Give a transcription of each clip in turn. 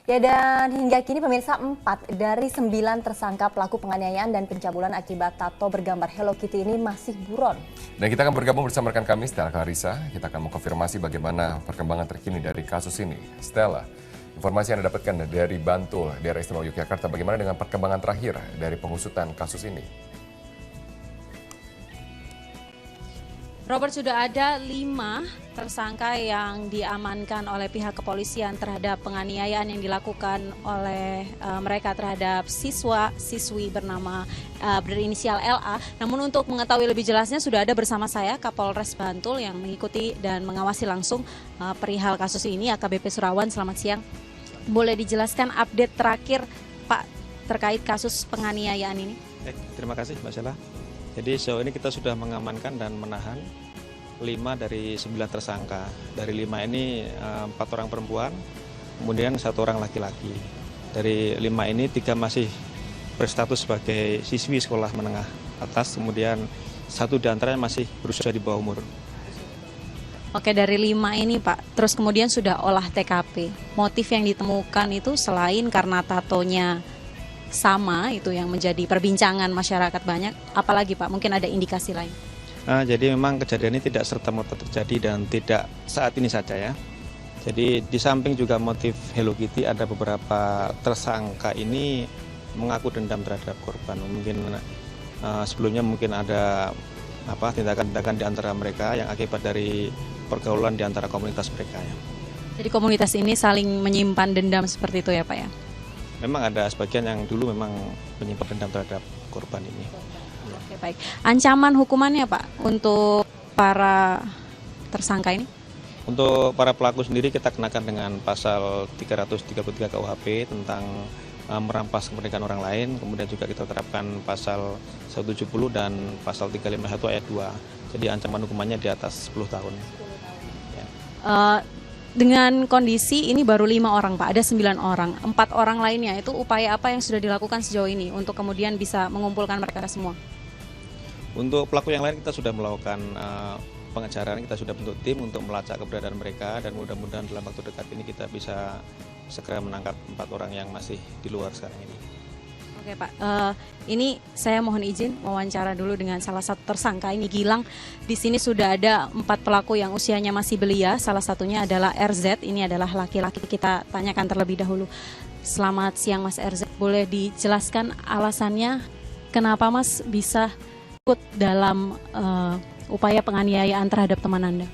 Ya, dan hingga kini pemirsa 4 dari 9 tersangka pelaku penganiayaan dan pencabulan akibat tato bergambar Hello Kitty ini masih buron. Dan kita akan bergabung bersama rekan kami Stella Clarissa. Kita akan mengkonfirmasi bagaimana perkembangan terkini dari kasus ini. Stella, informasi yang Anda dapatkan dari Bantul, daerah istimewa Yogyakarta, bagaimana dengan perkembangan terakhir dari pengusutan kasus ini? Robert, sudah ada 5 tersangka yang diamankan oleh pihak kepolisian terhadap penganiayaan yang dilakukan oleh mereka terhadap siswi bernama berinisial LA. Namun untuk mengetahui lebih jelasnya sudah ada bersama saya Kapolres Bantul yang mengikuti dan mengawasi langsung perihal kasus ini, AKBP Surawan. Selamat siang. Boleh dijelaskan update terakhir Pak terkait kasus penganiayaan ini? Terima kasih Mbak Sela. Jadi sejauh ini kita sudah mengamankan dan menahan 5 dari 9 tersangka. Dari 5 ini 4 orang perempuan, kemudian 1 orang laki-laki. Dari 5 ini 3 masih berstatus sebagai siswi sekolah menengah atas, kemudian 1 diantaranya masih berusia di bawah umur. Oke, dari 5 ini Pak, terus kemudian sudah olah TKP. Motif yang ditemukan itu selain karena tatonya sama, itu yang menjadi perbincangan masyarakat banyak, apalagi Pak, mungkin ada indikasi lain? Jadi memang kejadian ini tidak serta-merta terjadi dan tidak saat ini saja ya. Jadi di samping juga motif Hello Kitty, ada beberapa tersangka ini mengaku dendam terhadap korban. Mungkin sebelumnya mungkin ada tindakan-tindakan di antara mereka yang akibat dari pergaulan di antara komunitas mereka ya. Jadi komunitas ini saling menyimpan dendam seperti itu ya Pak ya? Memang ada sebagian yang dulu memang menyimpan dendam terhadap korban ini. Oke, baik. Ancaman hukumannya Pak untuk para tersangka ini? Untuk para pelaku sendiri kita kenakan dengan pasal 333 KUHP tentang merampas kemerdekaan orang lain, kemudian juga kita terapkan pasal 170 dan pasal 351 ayat 2. Jadi ancaman hukumannya di atas 10 tahun. Ya. Dengan kondisi ini baru 5 orang Pak, ada 9 orang, 4 orang lainnya itu upaya apa yang sudah dilakukan sejauh ini untuk kemudian bisa mengumpulkan mereka semua? Untuk pelaku yang lain kita sudah melakukan pengejaran, kita sudah bentuk tim untuk melacak keberadaan mereka dan mudah-mudahan dalam waktu dekat ini kita bisa segera menangkap 4 orang yang masih di luar sekarang ini. Oke Pak, ini saya mohon izin wawancara dulu dengan salah satu tersangka ini Gilang. Di sini sudah ada 4 pelaku yang usianya masih belia, salah satunya adalah RZ, ini adalah laki-laki, kita tanyakan terlebih dahulu. Selamat siang Mas RZ, boleh dijelaskan alasannya kenapa Mas bisa ikut dalam upaya penganiayaan terhadap teman Anda?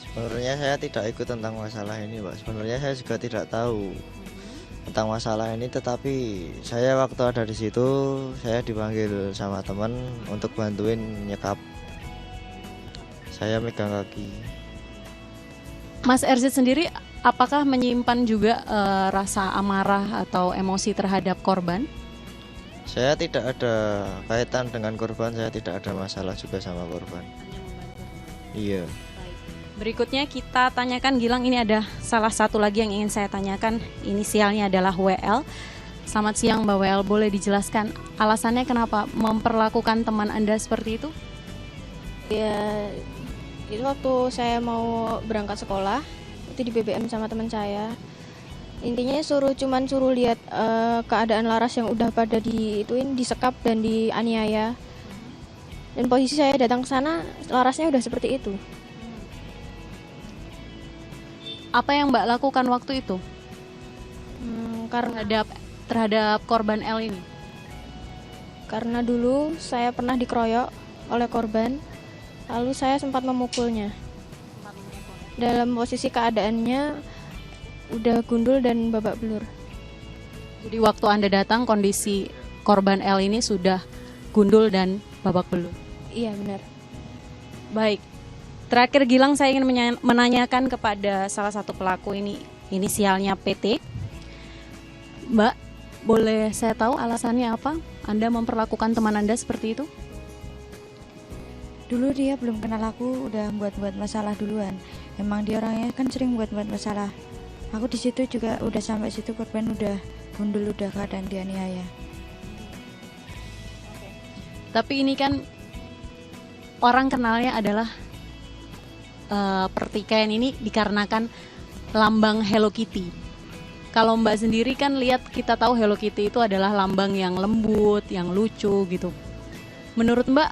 Sebenarnya saya tidak ikut tentang masalah ini, Pak. Sebenarnya saya juga tidak tahu tentang masalah ini, tetapi saya waktu ada di situ saya dipanggil sama teman untuk bantuin nyekap. Saya megang kaki. Mas RZ sendiri apakah menyimpan juga rasa amarah atau emosi terhadap korban? Saya tidak ada kaitan dengan korban, saya tidak ada masalah juga sama korban. Iya. Berikutnya kita tanyakan Gilang, ini ada salah satu lagi yang ingin saya tanyakan, inisialnya adalah WL. Selamat siang Mbak WL, boleh dijelaskan alasannya kenapa memperlakukan teman Anda seperti itu? Ya, itu waktu saya mau berangkat sekolah, itu di BBM sama teman saya. Intinya cuman suruh lihat keadaan Laras yang udah pada disekap dan dianiaya. Dan posisi saya datang ke sana, Larasnya udah seperti itu. Apa yang Mbak lakukan waktu itu? Terhadap korban L ini? Karena dulu saya pernah dikeroyok oleh korban, lalu saya sempat memukulnya. Dalam posisi keadaannya udah gundul dan babak belur. Jadi waktu Anda datang kondisi korban L ini sudah gundul dan babak belur? Iya benar. Baik. Terakhir Gilang, saya ingin menanyakan kepada salah satu pelaku ini, inisialnya PT. Mbak, boleh saya tahu alasannya apa Anda memperlakukan teman Anda seperti itu? Dulu dia belum kenal aku, udah buat masalah duluan. Emang dia orangnya kan sering buat masalah. Aku di situ juga udah sampai situ korban udah gundul, udah keadaan dianiaya. Tapi ini kan orang kenalnya adalah pertikaian ini dikarenakan lambang Hello Kitty. Kalau Mbak sendiri kan lihat, kita tahu Hello Kitty itu adalah lambang yang lembut, yang lucu gitu. Menurut Mbak,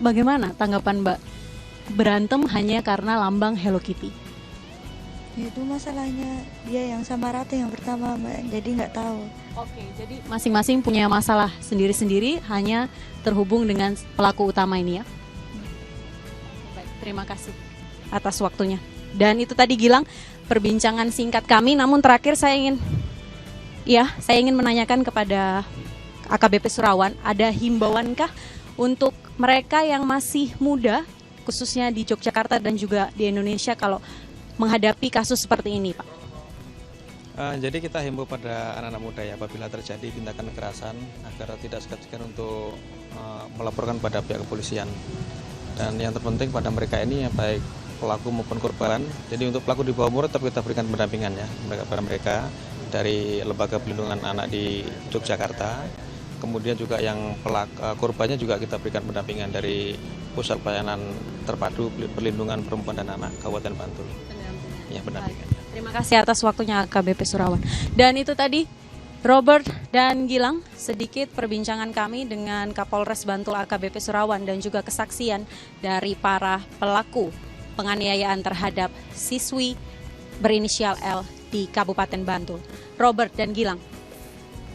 bagaimana tanggapan Mbak berantem hanya karena lambang Hello Kitty? Ya, itu masalahnya dia yang sama Ratu yang pertama Mbak, jadi nggak tahu. Oke, jadi masing-masing punya masalah sendiri-sendiri, hanya terhubung dengan pelaku utama ini ya. Baik, terima kasih atas waktunya. Dan itu tadi Gilang, perbincangan singkat kami, namun terakhir saya ingin menanyakan kepada AKBP Surawan, ada himbauankah untuk mereka yang masih muda, khususnya di Yogyakarta dan juga di Indonesia, kalau menghadapi kasus seperti ini, Pak? Jadi kita himbau pada anak-anak muda ya, apabila terjadi tindakan kekerasan agar tidak segan-segan untuk melaporkan pada pihak kepolisian. Dan yang terpenting pada mereka ini ya, baik pelaku maupun korban. Jadi untuk pelaku di bawah umur tetap kita berikan pendampingan ya pada mereka dari Lembaga Perlindungan Anak di Yogyakarta. Kemudian juga yang korbannya juga kita berikan pendampingan dari Pusat Pelayanan Terpadu Perlindungan Perempuan dan Anak Kabupaten Bantul. Ya, pendampingan. Terima kasih atas waktunya AKBP Surawan. Dan itu tadi Robert dan Gilang, sedikit perbincangan kami dengan Kapolres Bantul AKBP Surawan dan juga kesaksian dari para pelaku penganiayaan terhadap siswi berinisial L di Kabupaten Bantul. Robert dan Gilang.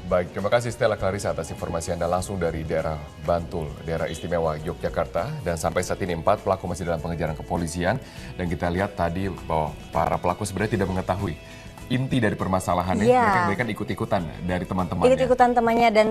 Baik, terima kasih Stella Clarissa atas informasi Anda langsung dari daerah Bantul, daerah istimewa Yogyakarta. Dan sampai saat ini 4 pelaku masih dalam pengejaran kepolisian. Dan kita lihat tadi bahwa para pelaku sebenarnya tidak mengetahui inti dari permasalahannya. Iya. Mereka ikut-ikutan dari teman-temannya. Ikut-ikutan temannya dan